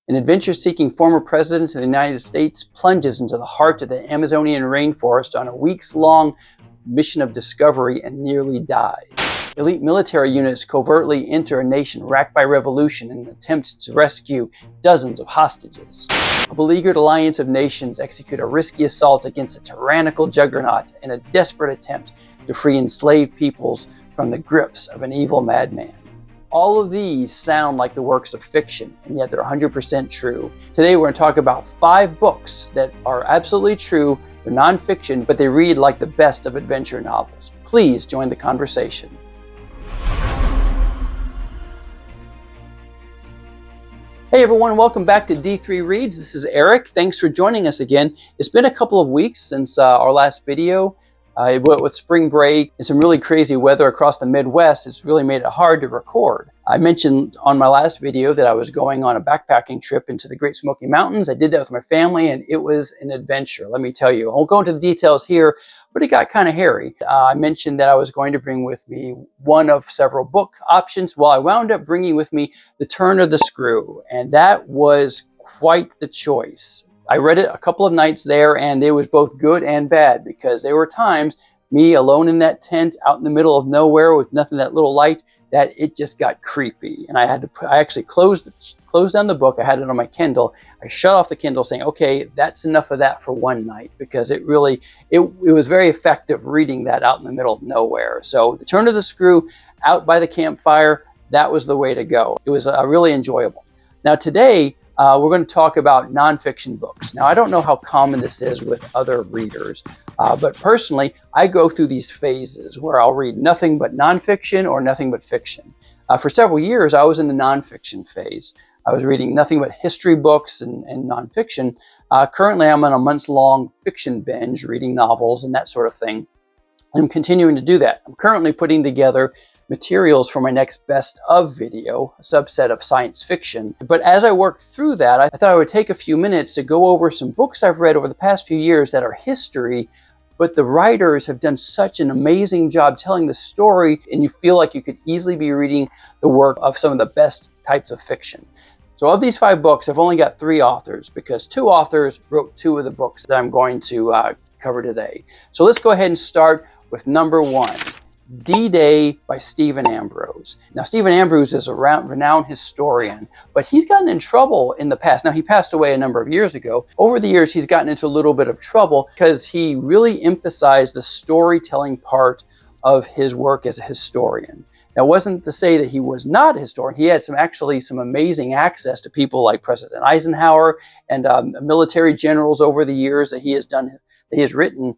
An adventure-seeking former president of the United States plunges into the heart of the Amazonian rainforest on a weeks-long mission of discovery and nearly dies. Elite military units covertly enter a nation racked by revolution in an attempt to rescue dozens of hostages. A beleaguered alliance of nations execute a risky assault against a tyrannical juggernaut in a desperate attempt to free enslaved peoples from the grips of an evil madman. All of these sound like the works of fiction, and yet they're 100% true. Today we're going to talk about 5 books that are absolutely true. They're nonfiction, but they read like the best of adventure novels. Please join the conversation. Hey everyone, welcome back to D3 Reads. This is Eric. Thanks for joining us again. It's been a couple of weeks since our last video. With spring break and some really crazy weather across the Midwest, it's really made it hard to record. I mentioned on my last video that I was going on a backpacking trip into the Great Smoky Mountains. I did that with my family and it was an adventure, let me tell you. I won't go into the details here, but it got kind of hairy. I mentioned that I was going to bring with me one of several book options. Well, I wound up bringing with me The Turn of the Screw, and that was quite the choice. I read it a couple of nights there, and it was both good and bad because there were times, me alone in that tent out in the middle of nowhere with nothing, that little light, that it just got creepy. And I actually closed down the book. I had it on my Kindle. I shut off the Kindle saying, okay, that's enough of that for one night, because it was very effective reading that out in the middle of nowhere. So The Turn of the Screw, out by the campfire, that was the way to go. It was really enjoyable. Now today, we're going to talk about nonfiction books. Now, I don't know how common this is with other readers, but personally, I go through these phases where I'll read nothing but nonfiction or nothing but fiction. For several years, I was in the nonfiction phase. I was reading nothing but history books and nonfiction. Currently, I'm on a months-long fiction binge, reading novels and that sort of thing. I'm continuing to do that. I'm currently putting together materials for my next best of video, a subset of science fiction. But as I worked through that, I thought I would take a few minutes to go over some books I've read over the past few years that are history, but the writers have done such an amazing job telling the story, and you feel like you could easily be reading the work of some of the best types of fiction. So of these 5 books, I've only got 3 authors because 2 authors wrote 2 of the books that I'm going to cover today. So let's go ahead and start with number 1. DDay by Stephen Ambrose. Now, Stephen Ambrose is a renowned historian, but he's gotten in trouble in the past. Now, he passed away a number of years ago. Over the years, he's gotten into a little bit of trouble because he really emphasized the storytelling part of his work as a historian. Now, it wasn't to say that he was not a historian. He had some amazing access to people like President Eisenhower and military generals over the years that he has written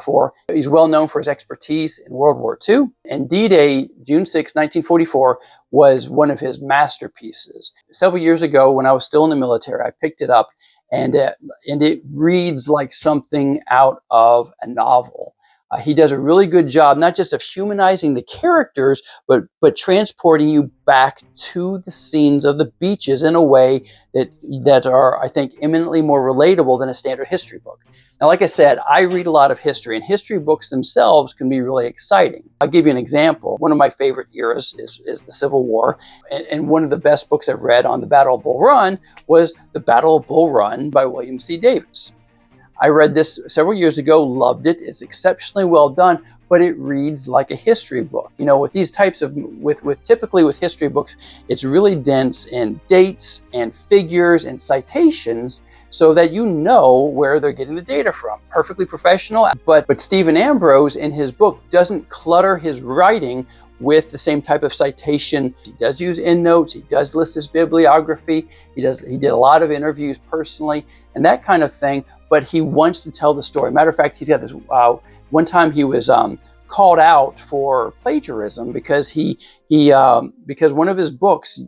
for. He's well known for his expertise in World War II, and D-Day, June 6, 1944, was one of his masterpieces. Several years ago, when I was still in the military, I picked it up, and it reads like something out of a novel. He does a really good job, not just of humanizing the characters, but transporting you back to the scenes of the beaches in a way that are, I think, eminently more relatable than a standard history book. Now, like I said, I read a lot of history, and history books themselves can be really exciting. I'll give you an example. One of my favorite eras is the Civil War, and one of the best books I've read on the Battle of Bull Run was The Battle of Bull Run by William C. Davis. I read this several years ago, loved it. It's exceptionally well done, but it reads like a history book. You know, with these types of, typically with history books, it's really dense in dates and figures and citations, so that you know where they're getting the data from. Perfectly professional, but Stephen Ambrose in his book doesn't clutter his writing with the same type of citation. He does use endnotes, he does list his bibliography, he did a lot of interviews personally and that kind of thing, but he wants to tell the story. Matter of fact, he's got this, one time he was called out for plagiarism because because one of his books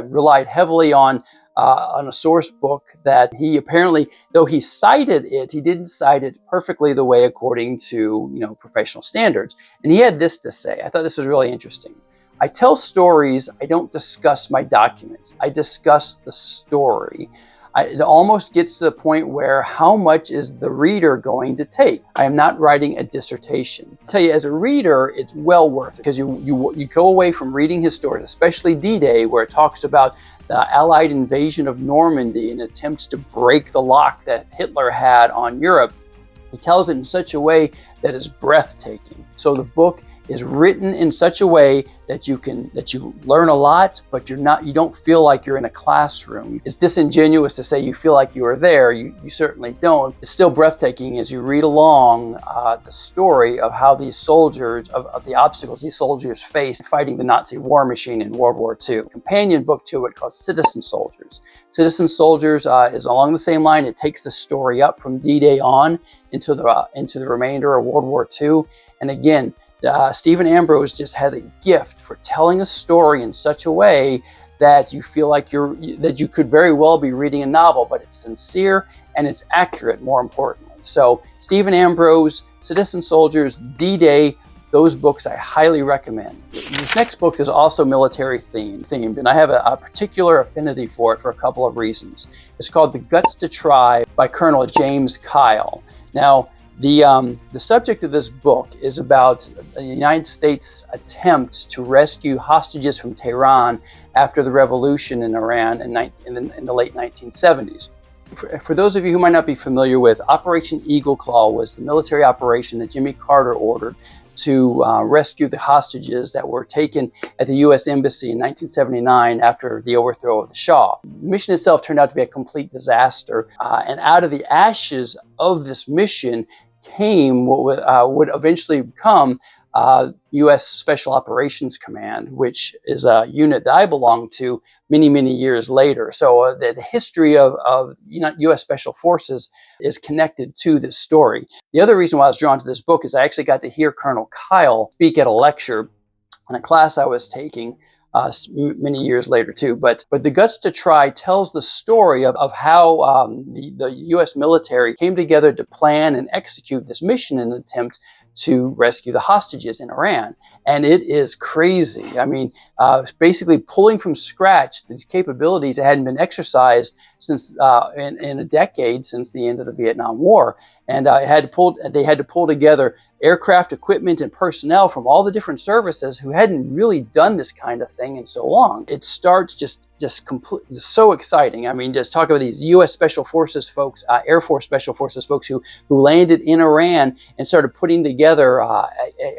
relied heavily on a source book that he apparently, though he cited it, he didn't cite it perfectly the way according to, professional standards. And he had this to say. I thought this was really interesting. I tell stories, I don't discuss my documents. I discuss the story. It almost gets to the point where how much is the reader going to take? I am not writing a dissertation. I tell you, as a reader, it's well worth it because you go away from reading his stories, especially D-Day, where it talks about the Allied invasion of Normandy and attempts to break the lock that Hitler had on Europe. He tells it in such a way that is breathtaking. So the book is written in such a way that you learn a lot, but you don't feel like you're in a classroom. It's disingenuous to say you feel like you are there. You certainly don't. It's still breathtaking as you read along the story of how these soldiers, of the obstacles these soldiers face fighting the Nazi war machine in World War II. A companion book to it called Citizen Soldiers. Citizen Soldiers is along the same line. It takes the story up from D-Day on into the remainder of World War II. And again, Stephen Ambrose just has a gift for telling a story in such a way that you feel like you could very well be reading a novel, but it's sincere and it's accurate, more importantly. So Stephen Ambrose, Citizen Soldiers, D-Day, those books I highly recommend. This next book is also military themed, and I have a particular affinity for it for a couple of reasons. It's called The Guts to Try by Colonel James Kyle. Now, the subject of this book is about the United States' attempt to rescue hostages from Tehran after the revolution in Iran in the late 1970s. For those of you who might not be familiar with, Operation Eagle Claw was the military operation that Jimmy Carter ordered to rescue the hostages that were taken at the U.S. Embassy in 1979 after the overthrow of the Shah. The mission itself turned out to be a complete disaster, and out of the ashes of this mission came what would eventually become U.S. Special Operations Command, which is a unit that I belong to many years later. So the history of U.S. Special Forces is connected to this story. The other reason why I was drawn to this book is I actually got to hear Colonel Kyle speak at a lecture in a class I was taking many years later too. But The Guts to Try tells the story of how the U.S. military came together to plan and execute this mission in an attempt to rescue the hostages in Iran. And it is crazy. I mean, basically pulling from scratch these capabilities that hadn't been exercised since in a decade since the end of the Vietnam War. And they had to pull together aircraft, equipment, and personnel from all the different services who hadn't really done this kind of thing in so long. It starts just so exciting. I mean, just talk about these U.S. Special Forces folks, Air Force Special Forces folks who landed in Iran and started putting together a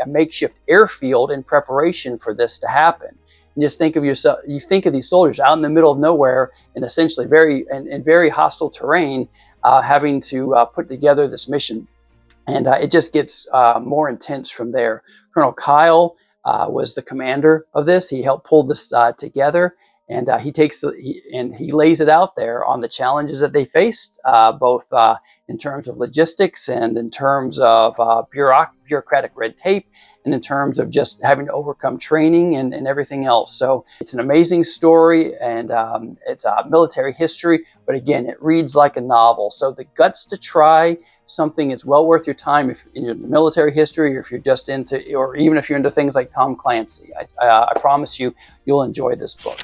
makeshift airfield in preparation for this to happen. And just think of yourself, you think of these soldiers out in the middle of nowhere in essentially very hostile terrain, having to put together this mission. And it just gets more intense from there. Colonel Kyle was the commander of this. He helped pull this together, and he lays it out there on the challenges that they faced, both in terms of logistics and in terms of bureaucratic red tape, and in terms of just having to overcome training and everything else. So it's an amazing story, and it's military history, but again, it reads like a novel. So The Guts to Try, something it's well worth your time if in your military history, or if you're just into, or even if you're into things like Tom Clancy. I promise you'll enjoy this book.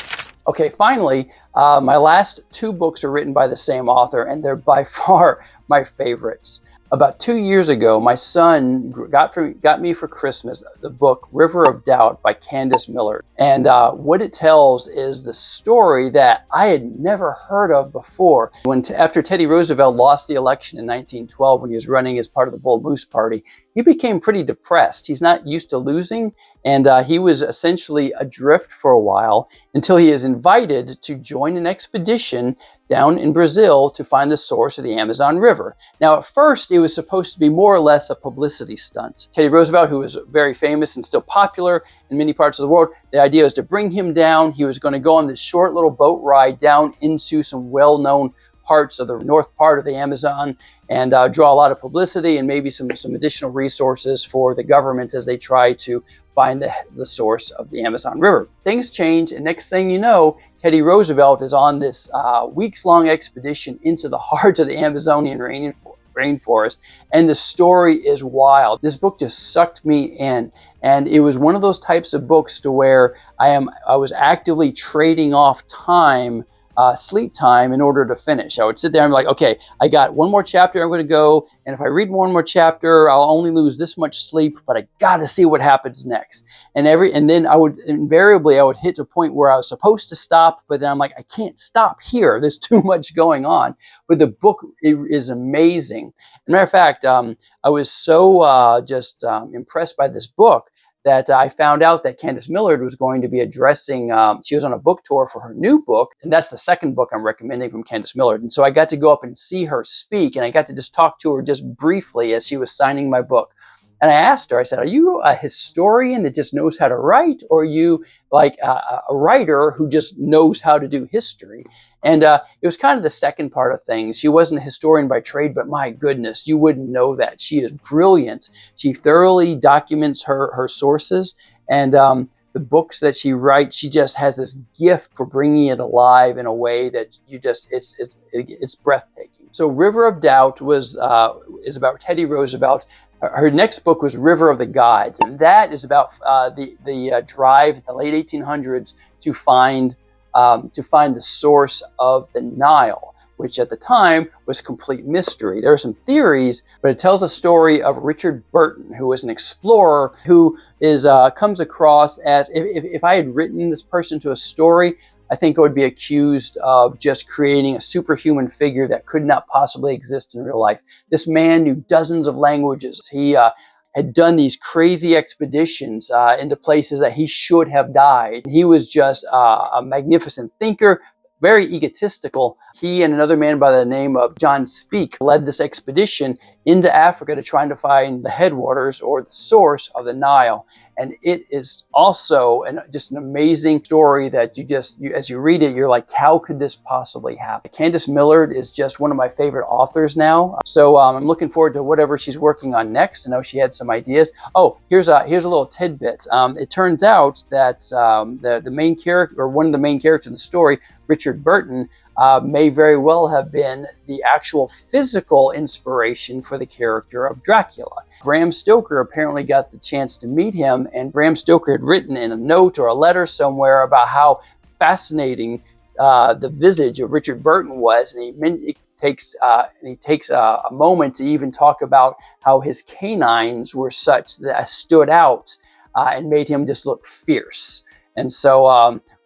Okay, finally, my last two books are written by the same author, and they're by far my favorites. About 2 years ago, my son got me for Christmas the book River of Doubt by Candace Miller. And what it tells is the story that I had never heard of before. After Teddy Roosevelt lost the election in 1912 when he was running as part of the Bull Moose Party, he became pretty depressed. He's not used to losing, and he was essentially adrift for a while until he is invited to join an expedition down in Brazil to find the source of the Amazon River. Now, at first, it was supposed to be more or less a publicity stunt. Teddy Roosevelt, who was very famous and still popular in many parts of the world, the idea was to bring him down. He was going to go on this short little boat ride down into some well-known parts of the north part of the Amazon and draw a lot of publicity and maybe some additional resources for the government as they try to find the source of the Amazon River. Things change, and next thing you know, Teddy Roosevelt is on this weeks-long expedition into the heart of the Amazonian rainforest, and the story is wild. This book just sucked me in, and it was one of those types of books to where I was actively trading off time sleep time in order to finish. I would sit there and be like, okay, I got one more chapter I'm going to go, and if I read one more chapter, I'll only lose this much sleep, but I got to see what happens next. And then I would hit a point where I was supposed to stop, but then I'm like, I can't stop here. There's too much going on. But the book is amazing. As a matter of fact, I was so impressed by this book that I found out that Candace Millard was going to be addressing, she was on a book tour for her new book, and that's the second book I'm recommending from Candace Millard. And so I got to go up and see her speak, and I got to just talk to her just briefly as she was signing my book. And I asked her, I said, are you a historian that just knows how to write, or are you like a writer who just knows how to do history? And it was kind of the second part of things. She wasn't a historian by trade, but my goodness, you wouldn't know that. She is brilliant. She thoroughly documents her sources, and the books that she writes, she just has this gift for bringing it alive in a way that it's breathtaking. So River of Doubt is about Teddy Roosevelt. Her next book was River of the Gods, and that is about the drive in the late 1800s to find the source of the Nile, which at the time was complete mystery. There are some theories, but it tells a story of Richard Burton, who was an explorer who comes across as, if I had written this person to a story, I think I would be accused of just creating a superhuman figure that could not possibly exist in real life. This man knew dozens of languages. He had done these crazy expeditions into places that he should have died. He was just a magnificent thinker, very egotistical. He and another man by the name of John Speke led this expedition into Africa to try to find the headwaters or the source of the Nile. And it is also just an amazing story that as you read it, you're like, how could this possibly happen? Candace Millard is just one of my favorite authors now. So I'm looking forward to whatever she's working on next. I know she had some ideas. Oh, here's a little tidbit. It turns out that the main character, or one of the main characters in the story, Richard Burton, may very well have been the actual physical inspiration for the character of Dracula. Bram Stoker apparently got the chance to meet him, and Bram Stoker had written in a note or a letter somewhere about how fascinating the visage of Richard Burton was, and he takes a moment to even talk about how his canines were such that stood out and made him just look fierce. And so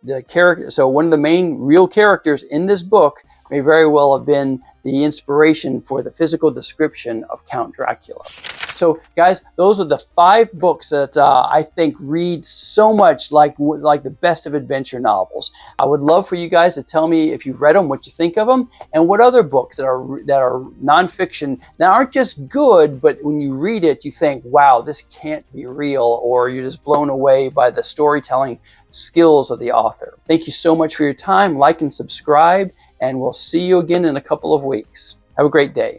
one of the main real characters in this book may very well have been the inspiration for the physical description of Count Dracula. So guys, those are the 5 books that I think read so much like the best of adventure novels. I would love for you guys to tell me if you've read them, what you think of them, and what other books that are nonfiction that aren't just good, but when you read it, you think, wow, this can't be real, or you're just blown away by the storytelling skills of the author. Thank you so much for your time. Like and subscribe, and we'll see you again in a couple of weeks. Have a great day.